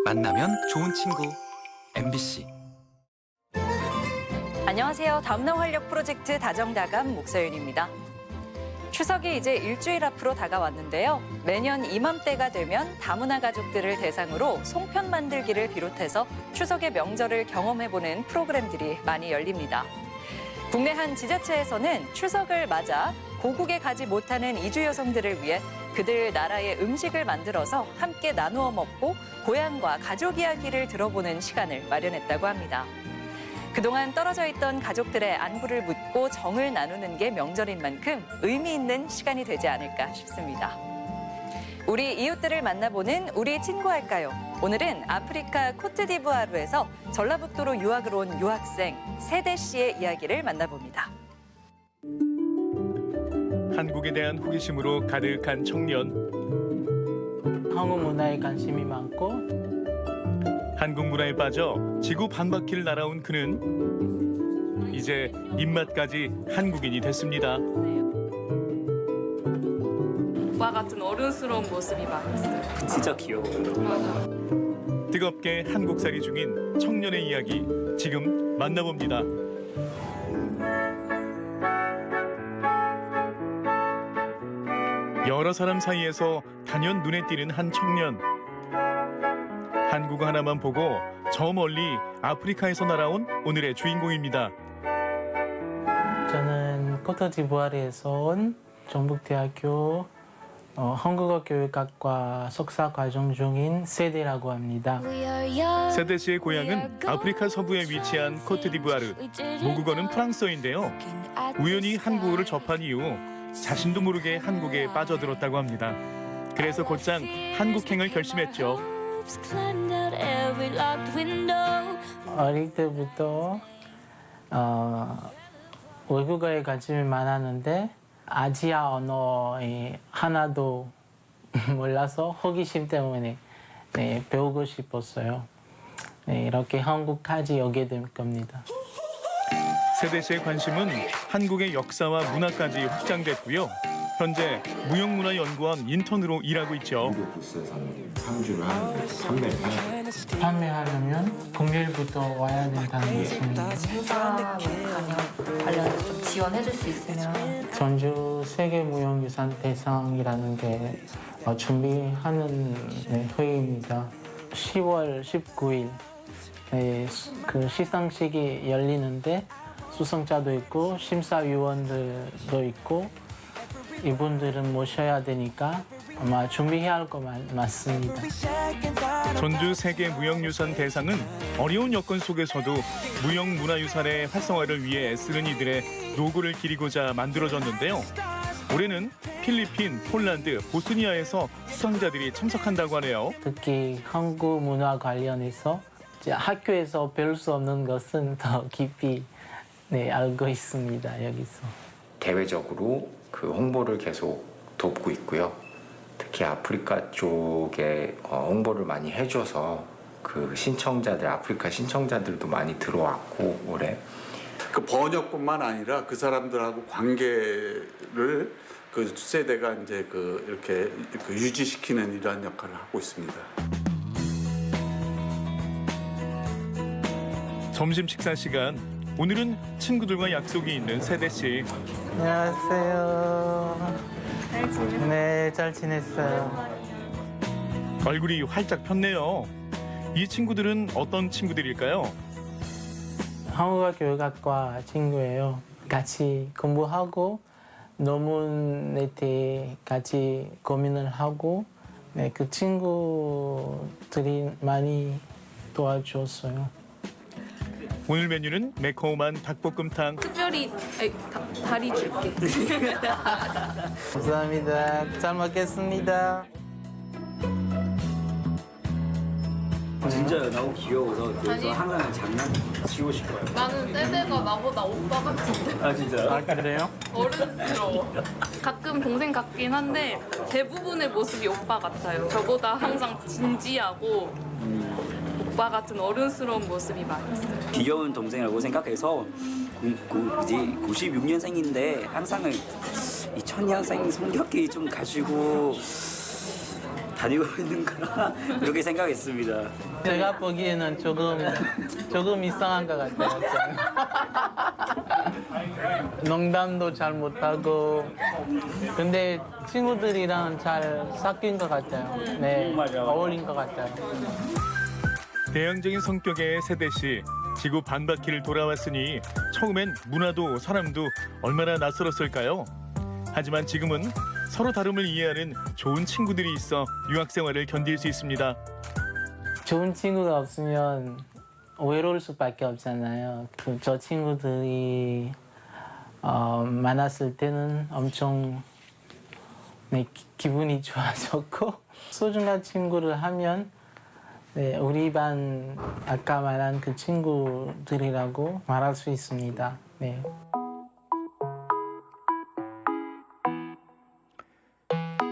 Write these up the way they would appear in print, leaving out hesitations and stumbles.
만나면 좋은 친구 MBC. 안녕하세요. 다음날 활력 프로젝트 다정다감 목서윤입니다. 추석이 이제 일주일 앞으로 다가왔는데요. 매년 이맘때가 되면 다문화 가족들을 대상으로 송편 만들기를 비롯해서 추석의 명절을 경험해보는 프로그램들이 많이 열립니다. 국내 한 지자체에서는 추석을 맞아 고국에 가지 못하는 이주 여성들을 위해 그들 나라의 음식을 만들어서 함께 나누어 먹고 고향과 가족 이야기를 들어보는 시간을 마련했다고 합니다. 그동안 떨어져 있던 가족들의 안부를 묻고 정을 나누는 게 명절인 만큼 의미 있는 시간이 되지 않을까 싶습니다. 우리 이웃들을 만나보는 우리 친구할까요? 오늘은 아프리카 코트디부아르에서 전라북도로 유학을 온 유학생 세대 씨의 이야기를 만나봅니다. 한국에 대한 호기심으로 가득한 청년. 한국 문화에 관심이 많고 한국 문화에 빠져 지구 반바퀴를 날아온 그는 이제 입맛까지 한국인이 됐습니다. 오빠 같은 어른스러운 모습이 많았어요. 진짜 귀여워요. 맞아. 뜨겁게 한국살이 중인 청년의 이야기 지금 만나봅니다. 여러 사람 사이에서 단연 눈에 띄는 한 청년. 한국어 하나만 보고 저 멀리 아프리카에서 날아온 오늘의 주인공입니다. 저는 코트디부아르에서 온 전북대학교 한국어 교육학과 석사 과정 중인 세대라고 합니다. 세대 씨의 고향은 아프리카 서부에 위치한 코트디부아르. 모국어는 프랑스어인데요. 우연히 한국어를 접한 이후 자신도 모르게 한국에 빠져들었다고 합니다. 그래서 곧장 한국행을 결심했죠. 어릴 때부터 외국어에 관심이 많았는데 아시아 언어에 하나도 몰라서 호기심 때문에 배우고 싶었어요. 이렇게 한국까지 오게 된 겁니다. 세대 씨의 관심은 한국의 역사와 문화까지 확장됐고요. 현재 무형문화연구원 인턴으로 일하고 있죠. 상주를 하는데 판매를 해야 돼요. 판매하려면 금요일부터 와야 된다는 것입니다. 행사 관련해서 좀 지원해줄 수 있으면 전주 세계무형유산 대상이라는 게 준비하는 회의입니다. 10월 19일 그 시상식이 열리는데 수상자도 있고 심사위원들도 있고 이분들은 모셔야 되니까 아마 준비해야 할 거 많습니다. 전주 세계 무형유산 대상은 어려운 여건 속에서도 무형문화유산의 활성화를 위해 애쓰는 이들의 노고를 기리고자 만들어졌는데요. 올해는 필리핀, 폴란드, 보스니아에서 수상자들이 참석한다고 하네요. 특히 한국 문화 관련해서 이제 학교에서 배울 수 없는 것은 더 깊이 알고 있습니다. 여기서. 대외적으로 그 홍보를 계속 돕고 있고요. 특히 아프리카 쪽에 홍보를 많이 해줘서 그 신청자들, 아프리카 신청자들도 많이 들어왔고 올해. 그 번역뿐만 아니라 그 사람들하고 관계를 그 세대가 이제 이렇게 유지시키는 이러한 역할을 하고 있습니다. 점심 식사 시간. 오늘은 친구들과 약속이 있는 세대 씨. 안녕하세요. 잘 지냈어요? 네, 잘 지냈어요. 얼굴이 활짝 폈네요. 이 친구들은 어떤 친구들일까요? 한국어 교육학과 친구예요. 같이 공부하고 논문에 대해 같이 고민을 하고 그 친구들이 많이 도와줬어요. 오늘 메뉴는 매콤한 닭볶음탕. 특별히 다리 줄게. 감사합니다. 잘 먹겠습니다. 진짜 너무 귀여워서 그래서 항상 장난치고 싶어요. 나는 세대가 나보다 오빠 같은데. 아 진짜요? 아, 그래요? 어른스러워. 가끔 동생 같긴 한데 대부분의 모습이 오빠 같아요. 저보다 항상 진지하고 오빠 같은 어른스러운 모습이 많았어요. 귀여운 동생이라고 생각해서 96년생인데 항상 2000년생 성격이 좀 가지고 다니고 있는가 이렇게 생각했습니다. 제가 보기에는 조금 이상한 것 같아요. 농담도 잘 못하고 근데 친구들이랑 잘 섞인 것 같아요. 네, 어울린 것 같아요. 대항적인 성격의 세대 씨. 지구 반바퀴를 돌아왔으니 처음엔 문화도 사람도 얼마나 낯설었을까요? 하지만 지금은 서로 다름을 이해하는 좋은 친구들이 있어 유학 생활을 견딜 수 있습니다. 좋은 친구가 없으면 외로울 수밖에 없잖아요. 저 친구들이 만났을 때는 엄청 기분이 좋아졌고 소중한 친구를 하면 네, 우리 반 아까 말한 그 친구들이라고 말할 수 있습니다. 네.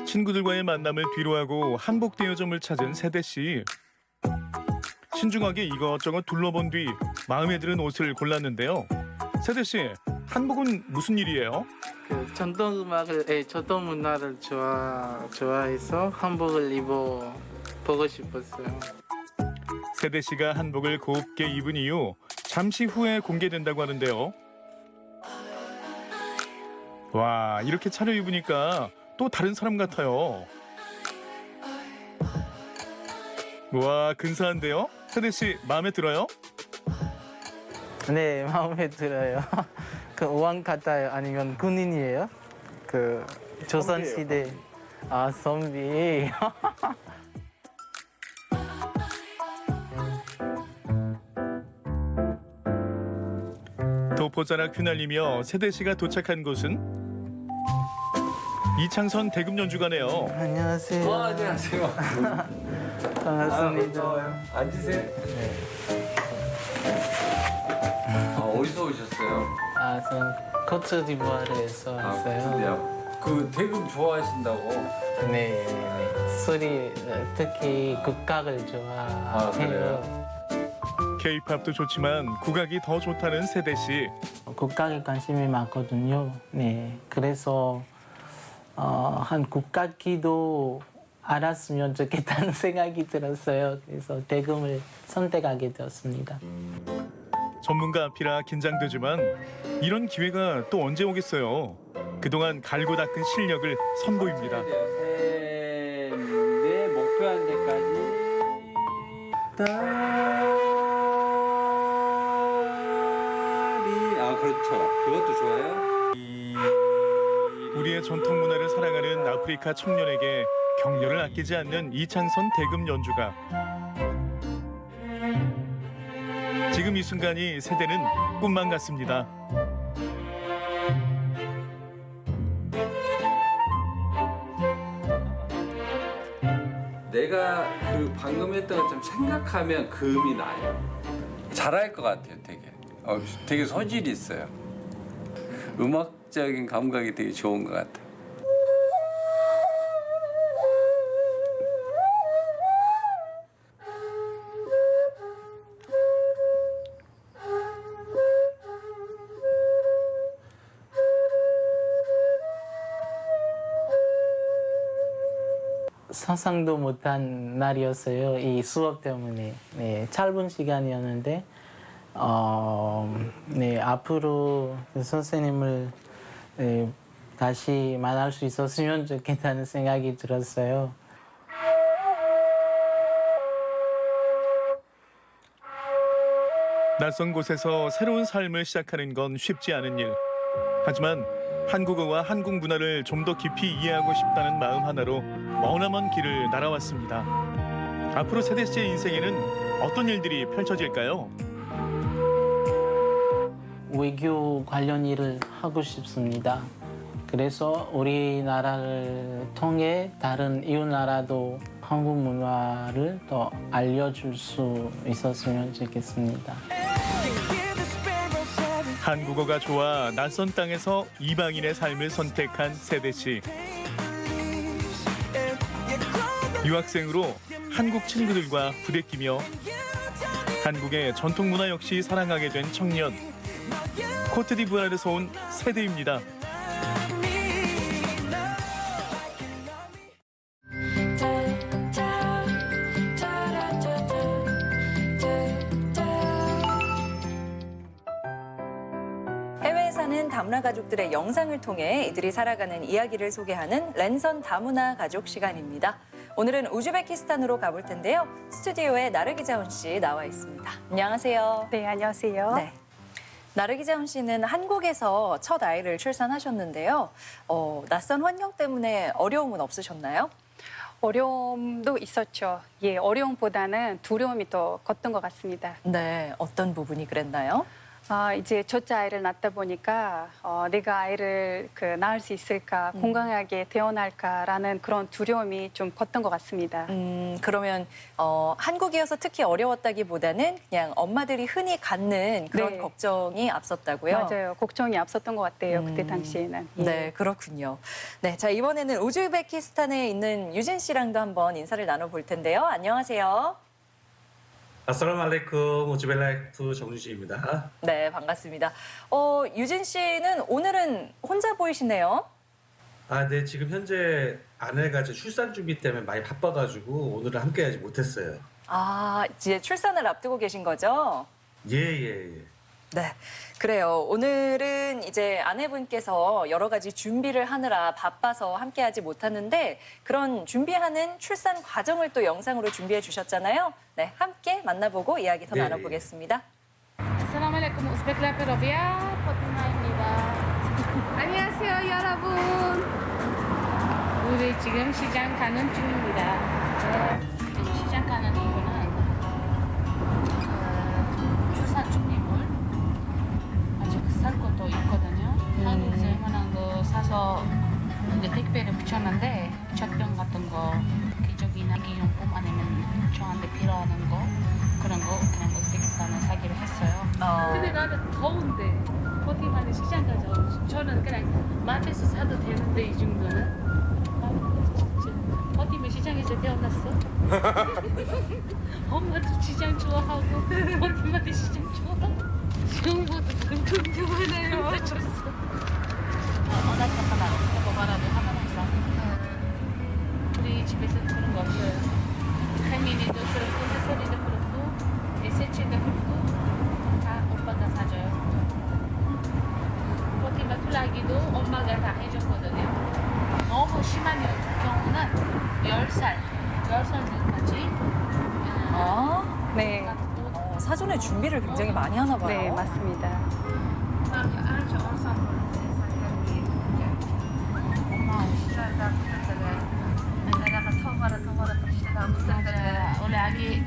친구들과의 만남을 뒤로하고 한복 대여점을 찾은 세대 씨. 신중하게 이것저것 둘러본 뒤 마음에 드는 옷을 골랐는데요. 세대 씨, 한복은 무슨 일이에요? 전통 문화를 좋아해서 한복을 입어보고 싶었어요. 세대 씨가 한복을 곱게 입은 이유 잠시 후에 공개된다고 하는데요. 와, 이렇게 차려입으니까 또 다른 사람 같아요. 와, 근사한데요? 세대 씨 마음에 들어요? 네, 마음에 들어요. 그 왕 같아요? 아니면 군인이에요? 그 조선시대 선비. 도포자락 휘날리며 세대 씨가 도착한 곳은 이창선 대금연주가네요. 안녕하세요. 안녕하세요. 반갑습니다. 앉으세요. 어디서 오셨어요? 전 코트디부아르에서 왔어요. 그래요? 그 대금 좋아하신다고? 네. 소리 특히 국악을 좋아해요. 그래요? K-팝도 좋지만 국악이 더 좋다는 세대 씨. 국악에 관심이 많거든요. 네. 그래서 한 국악기도 알았으면 좋겠다는 생각이 들었어요. 그래서 대금을 선택하게 되었습니다. 전문가 앞이라 긴장되지만 이런 기회가 또 언제 오겠어요. 그동안 갈고 닦은 실력을 선보입니다. 셋, 넷, 목표한 데까지. 그렇죠. 그것도 좋아요. 우리의 전통 문화를 사랑하는 아프리카 청년에게 격려를 아끼지 않는 이창선 대금 연주가. 지금 이 순간이 세대는 꿈만 같습니다. 내가 그 방금 했던 것처럼 생각하면 그 음이 나요. 잘할 것 같아요, 되게. 되게 소질이 있어요. 음악적인 감각이 되게 좋은 것 같아요. 상상도 못한 날이었어요. 이 수업 때문에. 네, 짧은 시간이었는데 네, 앞으로 선생님을 다시 만날 수 있었으면 좋겠다는 생각이 들었어요. 낯선 곳에서 새로운 삶을 시작하는 건 쉽지 않은 일. 하지만 한국어와 한국 문화를 좀 더 깊이 이해하고 싶다는 마음 하나로 머나먼 길을 날아왔습니다. 앞으로 세대 씨의 인생에는 어떤 일들이 펼쳐질까요? 외교 관련 일을 하고 싶습니다. 그래서 우리나라를 통해 다른 이웃 나라도 한국 문화를 더 알려줄 수 있었으면 좋겠습니다. 한국어가 좋아 낯선 땅에서 이방인의 삶을 선택한 세대 씨. 유학생으로 한국 친구들과 부대끼며 한국의 전통 문화 역시 사랑하게 된 청년. 코트디부아르에서 온 세대입니다. 다문화 가족들의 영상을 통해 이들이 살아가는 이야기를 소개하는 랜선 다문화 가족 시간입니다. 오늘은 우즈베키스탄으로 가볼 텐데요. 스튜디오에 나르기자훈 씨 나와 있습니다. 안녕하세요. 네, 안녕하세요. 네. 나르기자훈 씨는 한국에서 첫 아이를 출산하셨는데요. 낯선 환경 때문에 어려움은 없으셨나요? 어려움도 있었죠. 예, 어려움보다는 두려움이 더 컸던 것 같습니다. 네, 어떤 부분이 그랬나요? 이제 첫째 아이를 낳다 보니까 내가 아이를 낳을 수 있을까, 건강하게 태어날까라는 그런 두려움이 좀 컸던 것 같습니다. 그러면 한국이어서 특히 어려웠다기보다는 그냥 엄마들이 흔히 갖는 그런 네. 걱정이 앞섰다고요? 맞아요. 걱정이 앞섰던 것 같아요. 그때 당시에는. 예. 네, 그렇군요. 네, 자 이번에는 우즈베키스탄에 있는 유진 씨랑도 한번 인사를 나눠볼 텐데요. 안녕하세요. 아살라말레이쿰 우즈벨라이프 정유진입니다. 네, 반갑습니다. 유진 씨는 오늘은 혼자 보이시네요. 네, 지금 현재 아내가 이제 출산 준비 때문에 많이 바빠가지고 오늘은 함께하지 못했어요. 이제 출산을 앞두고 계신 거죠? 예. 네, 그래요. 오늘은 이제 아내분께서 여러 가지 준비를 하느라 바빠서 함께하지 못하는데 그런 준비하는 출산 과정을 또 영상으로 준비해 주셨잖아요. 네, 함께 만나보고 이야기 더 네. 나눠보겠습니다. 아살라말레이쿰 우즈베크 라페로비아 포티마입니다. 안녕하세요, 여러분. 우리 지금 시장 가는 중입니다. 시장 가는 이유는 출산 준비물 아직 살 것도 있거든요. 한국에서 이만한 거 사서 이제 택배를 붙였는데 젖병 같은 거, 기저귀나 기용품 아니면 저한테 필요하는 거 그런 거 그냥 우즈베키스탄에 사기로 했어요. 근데 나는 더운데 포티마는 시장 가서 저는 그냥 마트에서 사도 되는데 이 정도는 포티마 시장에서 태어났어. 엄마도 시장 좋아하고 포티마도 시장 좋아하고 지금부터 엄청 좋아해요. 줬어. 워낙 하나 그거 말하도 하나 있어. 우리 집에서 그런 거 없어요. 혜민이도 그렇고 혜선이도 그렇고 세치도 그렇고 다 오빠가 사줘요. 포티마 쿨라기도 엄마가 다 해줬거든요. 너무 심한 경우는 10살 때까지 네. 사전에 준비를 굉장히 많이 하나 봐요. 네, 맞습니다. 원래 아기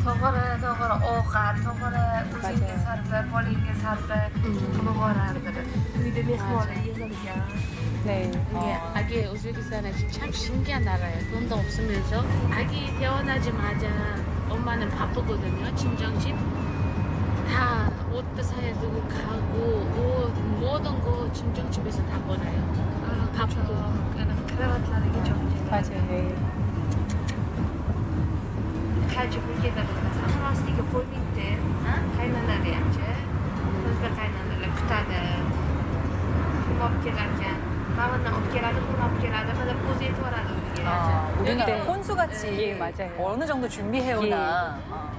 Tog'ora ovqat, tog'ora o'zingga sarfla, bolangga sarfla, buni borardi. Uyda mehmonlar yig'ilgan. 네. 이게 아기 우즈베키스탄은 참 신기한 나라예요. 돈도 없으면서 아기 태어나자마자 엄마는 바쁘거든요. 친정집 다 옷도 사야 되고 가고 옷 모든 거 친정집에서 다 보내요. 바쁘고. Kravatlariga joy. 맞아요. Qancha pulga qilsa ham ostiga qo'ymaydi. Qaynonalari hamchi. Bizda qaynonalar kutadi. Pul olib kelarkan. Mana olib keladi, pul olib keladi. Mana o'zi yetib boradi uyiga. 우리나라 네. 혼수같이 예, 맞아요. 어느 정도 준비해오나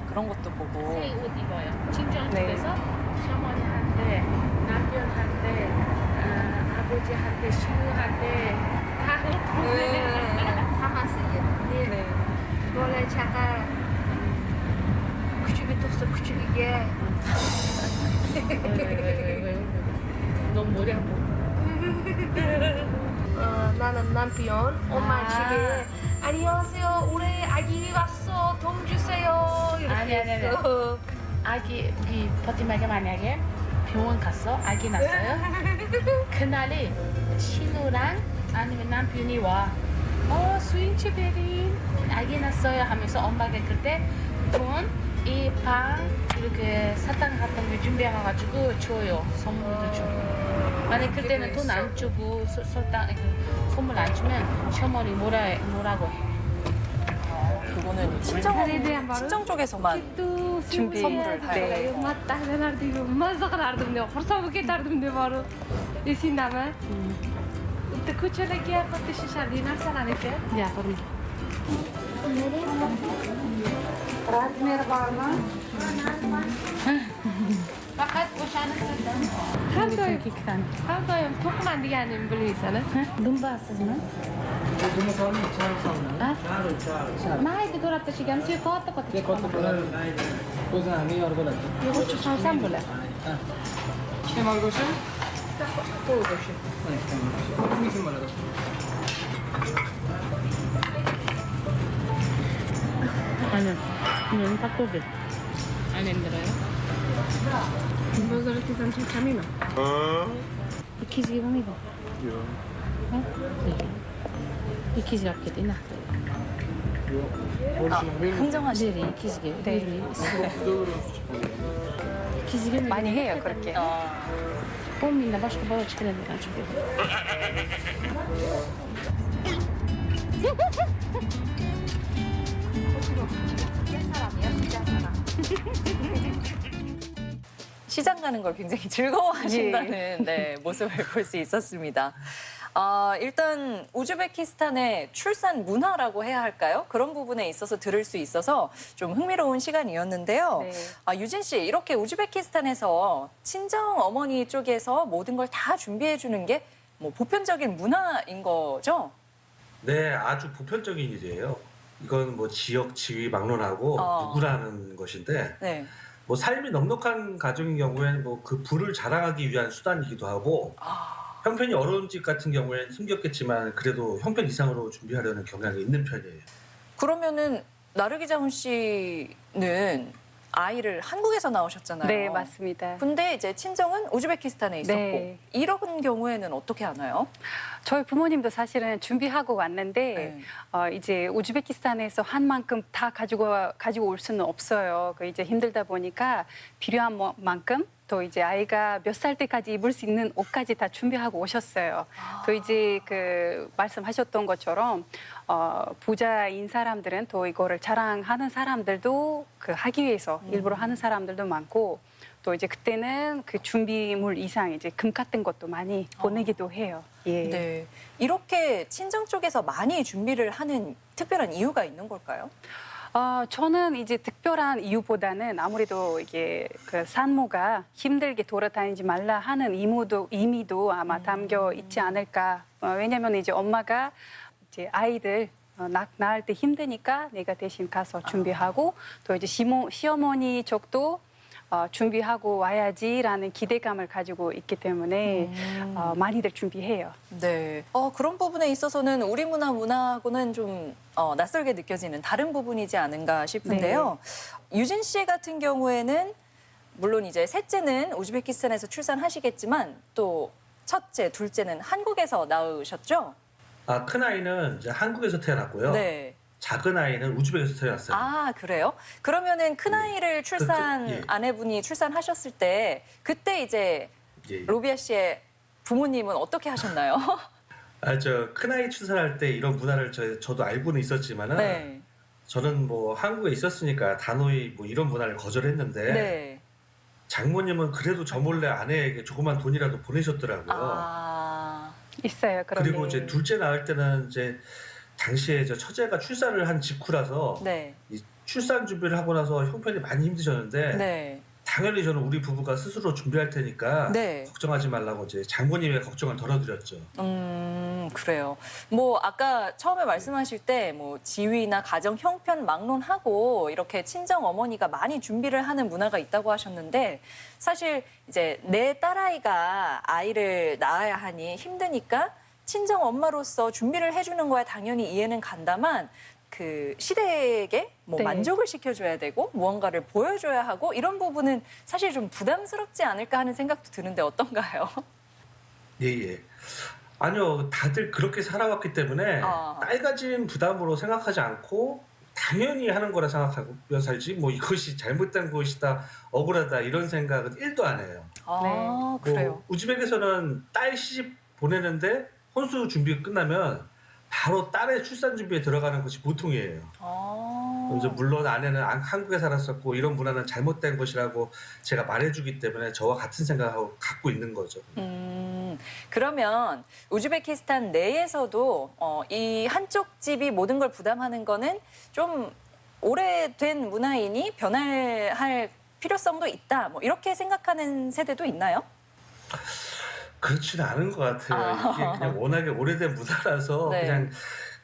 그런 것도 보고. 새 옷 입어요. 친정집에서 시어머니한테, 남편한테, 아버지한테, 신우한테 다 Hammasiga. 네. Bola chaqa kuchiga tug'sa kuchiga. 너무 머리 아파. 나는 남편, 엄마 집에 안녕하세요. 올해 아기 왔어. 돈 주세요. 아니. 했어. 아기 버티마가 만약에 병원 갔어. 아기 났어요. 그날에 신우랑 아니면 남편이 와. 수인치 베린 아기 났어요 하면서 엄마가 그때 돈, 이 방 이렇게 사탕 같은 거 준비해가지고 줘요. 선물도 주고. 만약 그때는 돈 안 주고 설탕 선물 안 주면 시어머니 뭐라고 해. 그거는 친정 쪽에서만 준비. 선물을 다 네. 해요. 맞다. 맞아 그러던데. 벌써 깨달던데 바로. 이신다면. 이때 kuchalarga katta shishali narsalar ekan. Gapiring. Razmer bormi? fakat boşanıp kızdım. Her doyum çok mandiganim bilirsen. Dumbasız mı? Mahaydı dolapta çıkan suyu kovatta kovatta çıkan. Yoğurt çıkarsam böyle. Aynen. Bunun 닭고기. 안 힘들어요? 이거 저렇게 좀 참이나. 이키지 좀 이거. 이키지 같게 되나? 흥정하시. 네, 이키지게. 네. 이키지게 많이 해요, 그렇게. 봄이나 başka balık çıkarabilir çünkü. 시장 가는 걸 굉장히 즐거워하신다는 네, 모습을 볼 수 있었습니다. 일단 우즈베키스탄의 출산 문화라고 해야 할까요? 그런 부분에 있어서 들을 수 있어서 좀 흥미로운 시간이었는데요. 네. 유진 씨, 이렇게 우즈베키스탄에서 친정 어머니 쪽에서 모든 걸 다 준비해 주는 게 뭐 보편적인 문화인 거죠? 네, 아주 보편적인 일이에요. 이건 뭐 지역 지위 막론하고 누구라는 것인데 네. 뭐 삶이 넉넉한 가정인 경우에는 뭐 그 부를 자랑하기 위한 수단이기도 하고 형편이 어려운 집 같은 경우에는 힘겹겠지만 그래도 형편 이상으로 준비하려는 경향이 있는 편이에요. 그러면은 나르기자훈 씨는 아이를 한국에서 낳으셨잖아요. 네, 맞습니다. 근데 이제 친정은 우즈베키스탄에 있었고 네. 이런 경우에는 어떻게 하나요? 저희 부모님도 사실은 준비하고 왔는데 이제 우즈베키스탄에서 한 만큼 다 가지고 올 수는 없어요. 그 이제 힘들다 보니까 필요한 만큼 또 이제 아이가 몇 살 때까지 입을 수 있는 옷까지 다 준비하고 오셨어요. 또 이제 그 말씀하셨던 것처럼 부자인 사람들은 또 이거를 자랑하는 사람들도 그 하기 위해서 일부러 하는 사람들도 많고 또 이제 그때는 그 준비물 이상 이제 금 같은 것도 많이 보내기도 해요. 예. 네. 이렇게 친정 쪽에서 많이 준비를 하는 특별한 이유가 있는 걸까요? 저는 이제 특별한 이유보다는 아무래도 이게 그 산모가 힘들게 돌아다니지 말라 하는 의미도 아마 담겨 있지 않을까. 왜냐하면 이제 엄마가 이제 아이들 낳을 때 힘드니까 내가 대신 가서 준비하고 또 이제 시어머니 쪽도 준비하고 와야지라는 기대감을 가지고 있기 때문에 많이들 준비해요. 네. 그런 부분에 있어서는 우리 문화하고는 좀 낯설게 느껴지는 다른 부분이지 않은가 싶은데요. 유진 씨 같은 경우에는 물론 이제 셋째는 우즈베키스탄에서 출산하시겠지만 또 첫째, 둘째는 한국에서 낳으셨죠? 큰 아이는 이제 한국에서 태어났고요. 네. 작은 아이는 우즈벡에서 태어났어요. 아, 그래요? 그러면은 큰아이를 아내분이 출산하셨을 때 그때 이제 로비아 씨의 부모님은 어떻게 하셨나요? 저 큰아이 출산할 때 이런 문화를 저도 알고는 있었지만은 네. 저는 뭐 한국에 있었으니까 단호히 뭐 이런 문화를 거절했는데 네. 장모님은 그래도 저 몰래 아내에게 조그만 돈이라도 보내셨더라고요. 있어요. 그런 그리고 게. 이제 둘째 낳을 때는 이제 당시에 처제가 출산을 한 직후라서 네. 이 출산 준비를 하고 나서 형편이 많이 힘드셨는데 네. 당연히 저는 우리 부부가 스스로 준비할 테니까 네. 걱정하지 말라고 이제 장모님의 걱정을 덜어드렸죠. 그래요. 뭐 아까 처음에 말씀하실 때 뭐 지위나 가정 형편 막론하고 이렇게 친정 어머니가 많이 준비를 하는 문화가 있다고 하셨는데 사실 이제 내 딸아이가 아이를 낳아야 하니 힘드니까 친정 엄마로서 준비를 해주는 거야 당연히 이해는 간다만 그 시댁에 뭐 네. 만족을 시켜줘야 되고 무언가를 보여줘야 하고 이런 부분은 사실 좀 부담스럽지 않을까 하는 생각도 드는데 어떤가요? 예. 아니요, 다들 그렇게 살아왔기 때문에 딸 가진 부담으로 생각하지 않고 당연히 하는 거라 생각하고 살지 뭐 이것이 잘못된 것이다, 억울하다 이런 생각은 1도 안 해요. 그래요. 뭐 우즈벡에서는 딸 시집 보내는데 혼수 준비 끝나면 바로 딸의 출산 준비에 들어가는 것이 보통이에요. 그래서 물론 아내는 한국에 살았었고 이런 문화는 잘못된 것이라고 제가 말해주기 때문에 저와 같은 생각을 갖고 있는 거죠. 그러면 우즈베키스탄 내에서도 이 한쪽 집이 모든 걸 부담하는 거는 좀 오래된 문화이니 변할 필요성도 있다. 뭐 이렇게 생각하는 세대도 있나요? 그렇지는 않은 것 같아요. 이게 그냥 워낙에 오래된 문화라서 네. 그냥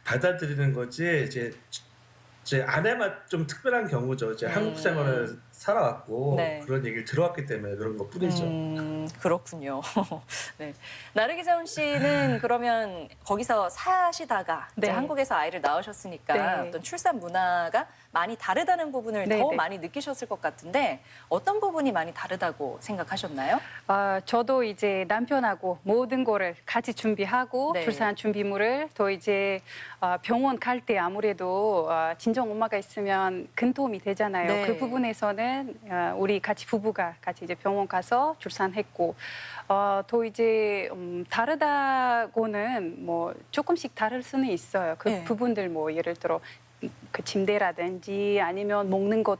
받아들이는 거지. 이제 아내만 좀 특별한 경우죠. 이제 한국 생활을 살아왔고 네. 그런 얘기를 들어왔기 때문에 그런 것 뿐이죠. 그렇군요. 네. 나르기자운 씨는 그러면 거기서 사시다가 이제 네. 한국에서 아이를 낳으셨으니까 네. 어떤 출산 문화가 많이 다르다는 부분을 네, 더 네. 많이 느끼셨을 것 같은데 어떤 부분이 많이 다르다고 생각하셨나요? 저도 이제 남편하고 모든 거를 같이 준비하고 네. 출산 준비물을 또 이제 병원 갈 때 아무래도 친정 엄마가 있으면 큰 도움이 되잖아요. 네. 그 부분에서는 우리 같이 부부가 같이 이제 병원 가서 출산했고 또 이제 다르다고는 뭐 조금씩 다를 수는 있어요. 그 네. 부분들 뭐 예를 들어 그 침대라든지 아니면 먹는 것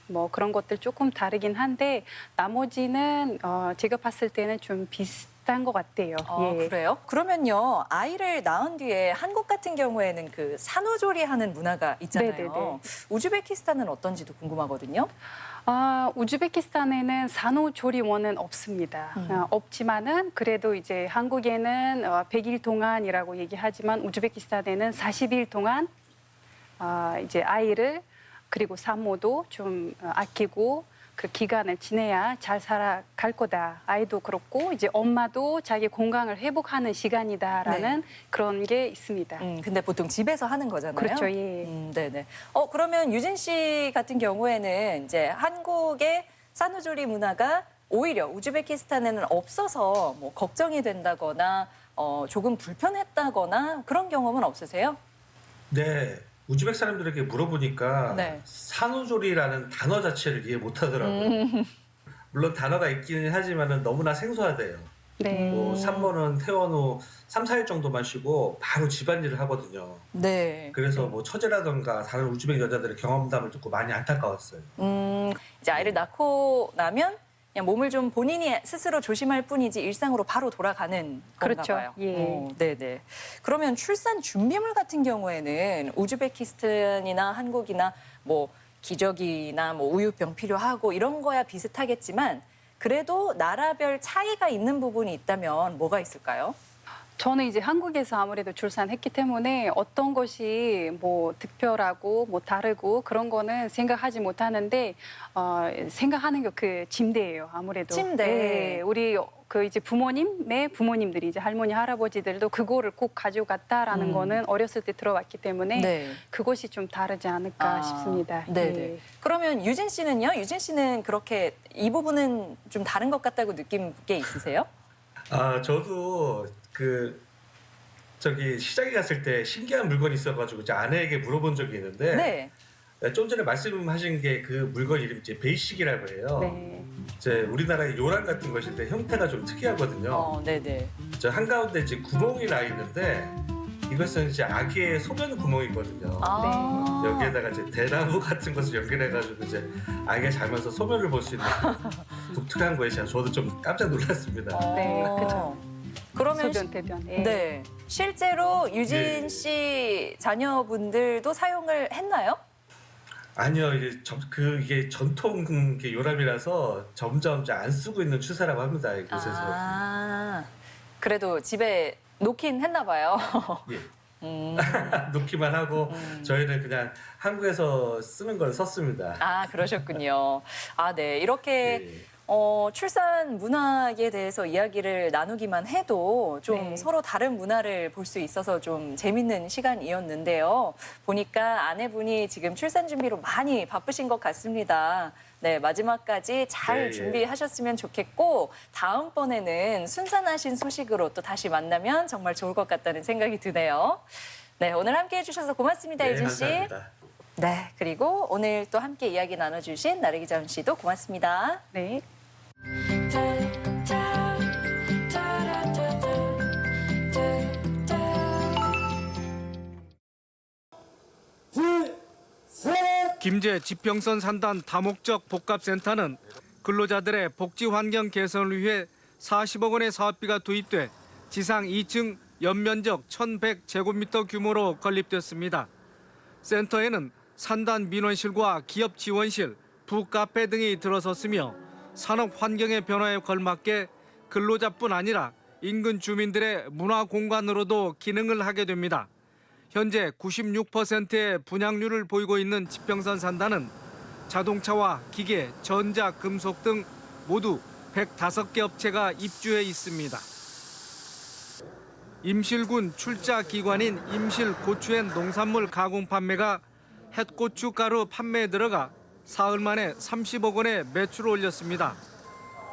뭐 그런 것들 조금 다르긴 한데 나머지는 제가 봤을 때는 좀 비슷한 것 같아요. 예. 그래요? 그러면요 아이를 낳은 뒤에 한국 같은 경우에는 그 산후조리하는 문화가 있잖아요. 네네네. 우즈베키스탄은 어떤지도 궁금하거든요. 우즈베키스탄에는 산후조리원은 없습니다. 없지만은 그래도 이제 한국에는 100일 동안이라고 얘기하지만 우즈베키스탄에는 40일 동안 이제 아이를 그리고 산모도 좀 아끼고 그 기간을 지내야 잘 살아갈 거다. 아이도 그렇고 이제 엄마도 자기 건강을 회복하는 시간이다라는 그런 게 있습니다. 근데 보통 집에서 하는 거잖아요. 그렇죠. 예. 네네. 그러면 유진 씨 같은 경우에는 이제 한국의 산후조리 문화가 오히려 우즈베키스탄에는 없어서 뭐 걱정이 된다거나 조금 불편했다거나 그런 경험은 없으세요? 네. 우즈벡 사람들에게 물어보니까 네. 산후조리라는 단어 자체를 이해 못하더라고요. 물론 단어가 있기는 하지만 너무나 생소하대요. 네. 뭐 산모는 퇴원 후 3, 4일 정도만 쉬고 바로 집안일을 하거든요. 네. 그래서 뭐 처제라던가 다른 우즈벡 여자들의 경험담을 듣고 많이 안타까웠어요. 이제 아이를 낳고 나면 그냥 몸을 좀 본인이 스스로 조심할 뿐이지 일상으로 바로 돌아가는 건가 그렇죠. 봐요. 예. 네네. 그러면 출산 준비물 같은 경우에는 우즈베키스탄이나 한국이나 뭐 기저귀나 뭐 우유병 필요하고 이런 거야 비슷하겠지만 그래도 나라별 차이가 있는 부분이 있다면 뭐가 있을까요? 저는 이제 한국에서 아무래도 출산했기 때문에 어떤 것이 뭐 특별하고 뭐 다르고 그런 거는 생각하지 못하는데 생각하는 게 그 침대예요. 아무래도. 침대. 네, 우리 그 이제 부모님의 부모님들이 이제 할머니 할아버지들도 그거를 꼭 가져갔다라는 거는 어렸을 때 들어왔기 때문에 네. 그것이 좀 다르지 않을까 싶습니다. 네네. 예. 그러면 유진 씨는요? 유진 씨는 그렇게 이 부분은 좀 다른 것 같다고 느낀 게 있으세요? 저도 시장에 갔을 때 신기한 물건이 있어가지고 이제 아내에게 물어본 적이 있는데 좀 전에 말씀하신 게 그 물건 이름이 이제 베이식이라고 해요. 네. 이제 우리나라의 요란 같은 것인데 형태가 좀 특이하거든요. 네네. 저 한가운데 이제 구멍이 나 있는데 이것은 이제 아기의 소변 구멍이거든요. 여기에다가 이제 대나무 같은 것을 연결해가지고 이제 아기가 자면서 소변을 볼 수 있는 독특한 거에 저도 좀 깜짝 놀랐습니다. 네, 그렇죠. 그러면 소변 대변. 예. 네. 실제로 유진 씨 자녀분들도 사용을 했나요? 아니요, 이게 전통 요람이라서 점점 이제 안 쓰고 있는 추세라고 합니다, 이곳에서. 그래도 집에 놓긴 했나 봐요. 예. 놓기만 하고 저희는 그냥 한국에서 쓰는 걸 썼습니다. 그러셨군요. 네. 이렇게 출산 문화에 대해서 이야기를 나누기만 해도 좀 서로 다른 문화를 볼 수 있어서 좀 재밌는 시간이었는데요. 보니까 아내분이 지금 출산 준비로 많이 바쁘신 것 같습니다. 네, 마지막까지 잘 준비하셨으면 좋겠고 다음번에는 순산하신 소식으로 또 다시 만나면 정말 좋을 것 같다는 생각이 드네요. 네, 오늘 함께해 주셔서 고맙습니다, 유진 씨. 감사합니다. 네, 그리고 오늘 또 함께 이야기 나눠주신 나르기자운 씨도 고맙습니다. 네. 김제 지평선 산단 다목적 복합센터는 근로자들의 복지 환경 개선을 위해 40억 원의 사업비가 도입돼 지상 2층 연면적 1,100제곱미터 규모로 건립됐습니다. 센터에는 산단 민원실과 기업 지원실, 북카페 등이 들어섰으며 산업 환경의 변화에 걸맞게 근로자뿐 아니라 인근 주민들의 문화 공간으로도 기능을 하게 됩니다. 현재 96%의 분양률을 보이고 있는 지평선 산단은 자동차와 기계, 전자, 금속 등 모두 105개 업체가 입주해 있습니다. 임실군 출자 기관인 임실고추엔 농산물 가공 판매가 햇고추 가루 판매에 들어가 사흘 만에 30억 원의 매출을 올렸습니다.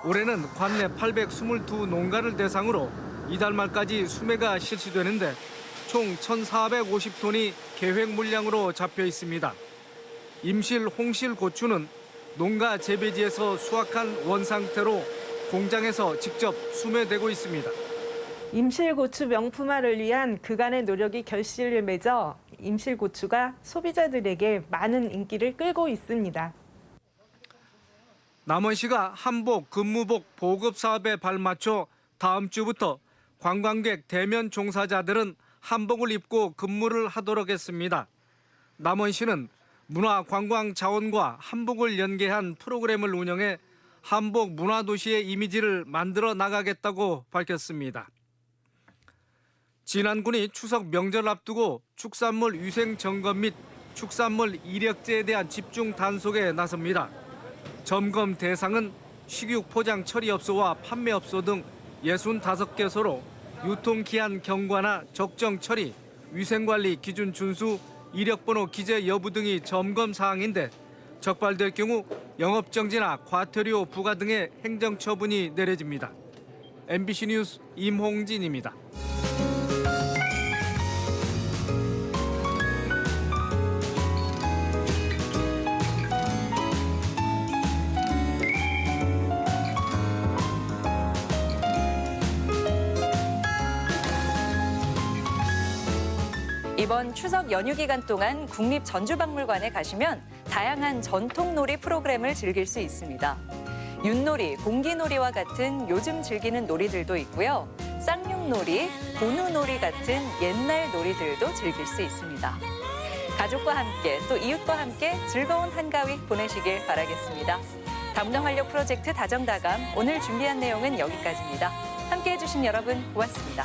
올해는 관내 822 농가를 대상으로 이달 말까지 수매가 실시되는데 총 1,450톤이 계획 물량으로 잡혀 있습니다. 임실 홍실 고추는 농가 재배지에서 수확한 원상태로 공장에서 직접 수매되고 있습니다. 임실고추 명품화를 위한 그간의 노력이 결실을 맺어 임실고추가 소비자들에게 많은 인기를 끌고 있습니다. 남원시가 한복, 근무복 보급 사업에 발맞춰 다음 주부터 관광객 대면 종사자들은 한복을 입고 근무를 하도록 했습니다. 남원시는 문화관광자원과 한복을 연계한 프로그램을 운영해 한복 문화도시의 이미지를 만들어 나가겠다고 밝혔습니다. 진안군이 추석 명절 앞두고 축산물 위생 점검 및 축산물 이력제에 대한 집중 단속에 나섭니다. 점검 대상은 식육 포장 처리업소와 판매업소 등 65개소로 유통기한 경과나 적정 처리, 위생관리 기준 준수, 이력번호 기재 여부 등이 점검 사항인데 적발될 경우 영업정지나 과태료 부과 등의 행정처분이 내려집니다. MBC 뉴스 임홍진입니다. 이번 추석 연휴 기간 동안 국립전주박물관에 가시면 다양한 전통놀이 프로그램을 즐길 수 있습니다. 윷놀이, 공기놀이와 같은 요즘 즐기는 놀이들도 있고요. 쌍용놀이, 고누놀이 같은 옛날 놀이들도 즐길 수 있습니다. 가족과 함께 또 이웃과 함께 즐거운 한가위 보내시길 바라겠습니다. 다문화 활력 프로젝트 다정다감 오늘 준비한 내용은 여기까지입니다. 함께해 주신 여러분 고맙습니다.